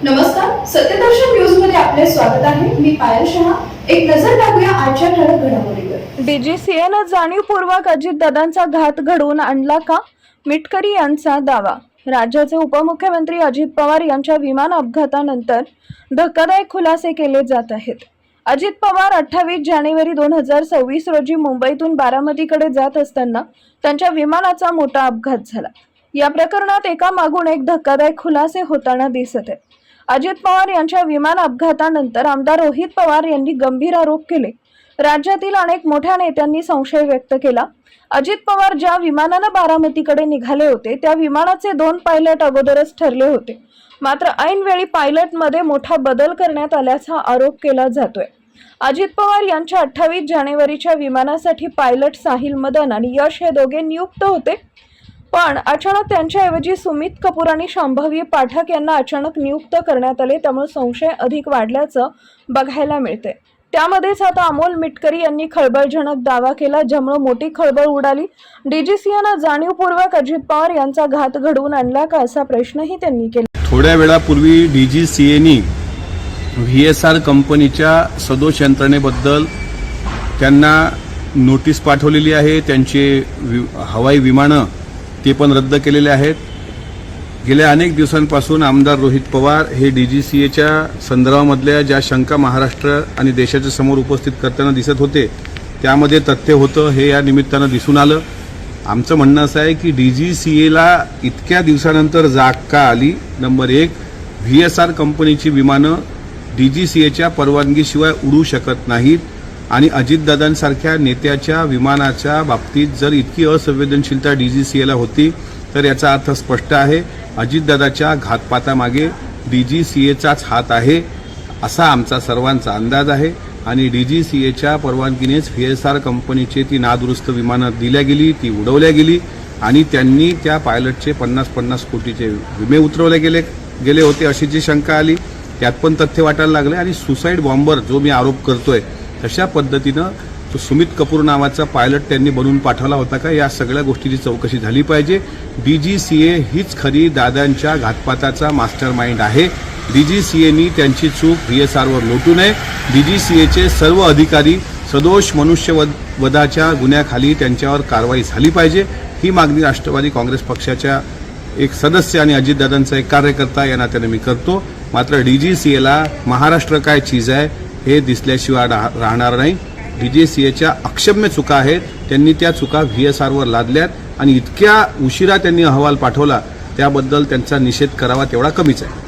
नमस्कार, सत्यदर्शन न्यूज मध्ये आपले स्वागत आहे। मी पायल शहा। एक नजर टाकूया आजच्या ठळक घडामोडीवर। डीजीसीएनं जाणीवपूर्वक अजितदादांचा घात घडवून आणला का? मिटकरी यांचा दावा। राज्याचे उपमुख्यमंत्री अजित पवार यांच्या विमान अपघातानंतर धक्कादायक खुलासे केले जात आहेत। अजित पवार 28 जानेवारी 2026 रोजी मुंबईतून बारामतीकडे जात असताना त्यांच्या विमानाचा मोठा अपघात झाला। या प्रकरणात एकामागून एक धक्कादायक खुलासे होताना दिसत आहेत। अजित पवार यांच्या विमान अपघातानंतर आमदार रोहित पवार यांनी गंभीर आरोप केले। राज्यातील अनेक मोठ्या नेत्यांनी संशय व्यक्त केला। अजित पवार ज्या विमानाने बारामतीकडे निघाले होते त्या विमानाचे 2 पायलट अगोदरच ठरले होते, मात्र ऐनवेळी पायलटमध्ये मोठा बदल करण्यात आल्याचा आरोप केला जातोय। अजित पवार यांच्या 28 जानेवारीच्या विमानासाठी पायलट साहिल मदन आणि यश हे दोघे नियुक्त होते, पण अचानक त्यांच्याऐवजी सुमित कपूर आणि शांभवी पाठक यांना अचानक नियुक्त करण्यात आले। त्यामुळे संशय अधिक वाढल्याचं बघायला मिळते। त्यामध्येच आता अमोल मिटकरी यांनी खळबळजनक दावा केला, ज्यामुळे मोठी खळबळ उडाली। डीजीसीएनं जाणीवपूर्वक अजित पवार यांचा घात घडवून आणला का, असा प्रश्नही त्यांनी केला। थोड्या वेळापूर्वी डीजीसीएनी व्हीएसआर कंपनीच्या सदोष यंत्रणेबद्दल त्यांना नोटीस पाठवलेली आहे। त्यांचे हवाई विमानं ते पण रद्द केलेले आहेत। गेल्या अनेक दिवसांपासून आमदार रोहित पवार हे डीजीसीएच्या संदर्भामधल्या ज्या शंका महाराष्ट्र आणि देशाच्या समोर उपस्थित करताना दिसत होते त्यामध्ये तथ्य होतं हे या निमित्तानं दिसून आलं। आमचं म्हणणं असं आहे की डीजीसीएला इतक्या दिवसानंतर जाग का आली? नंबर 1, व्हीएसआर कंपनीची विमानं डीजीसीएच्या परवानगीशिवाय उडू शकत नाहीत आणि अजितदादांसारख्या नेत्याच्या विमानाच्या बाबतीत जर इतकी असंवेदनशीलता डीजीसीएला होती तर याचा अर्थ स्पष्ट आहे, अजितदादाच्या घातपातामागे डीजीसीएचाच हात आहे असा आमचा सर्वांचा अंदाज आहे। आणि डीजीसीएच्या परवानगीनेच व्हीएसआर कंपनीची ती नादुरुस्त विमानं दिल्या गेली, ती उडवल्या गेली आणि त्यांनी त्या पायलटचे 50-50 कोटीचे विमे उतरवले गेले होते अशी जी शंका आली त्यात पण तथ्य वाटायला लागले। आणि सुसाईड बॉम्बर जो मी आरोप करतोय तशा पद्धतीनं तो सुमित कपूर नावाचा पायलट त्यांनी बनवून पाठवला होता का, या सगळ्या गोष्टीची चौकशी झाली पाहिजे। डीजीसीए हीच खरी दादांच्या घातपाताचा मास्टर माइंड आहे। डीजीसीएनी त्यांची चूक व्हीएसआरवर लोटू नये। डीजीसीएचे सर्व अधिकारी सदोष मनुष्यवधाच्या गुन्ह्याखाली त्यांच्यावर कारवाई झाली पाहिजे, ही मागणी राष्ट्रवादी काँग्रेस पक्षाच्या एक सदस्य आणि अजितदादांचा एक कार्यकर्ता या नात्याने मी करतो। मात्र डीजीसीएला महाराष्ट्र काय चीज आहे हे दिसल्याशिवाय राहणार नाही। डीजीसीएच्या अक्षम्य चुका आहेत, त्यांनी त्या चुका व्हीएसआरवर लादल्यात आणि इतक्या उशिरा त्यांनी अहवाल पाठवला त्याबद्दल त्यांचा निषेध करावा तेवढा कमीच आहे।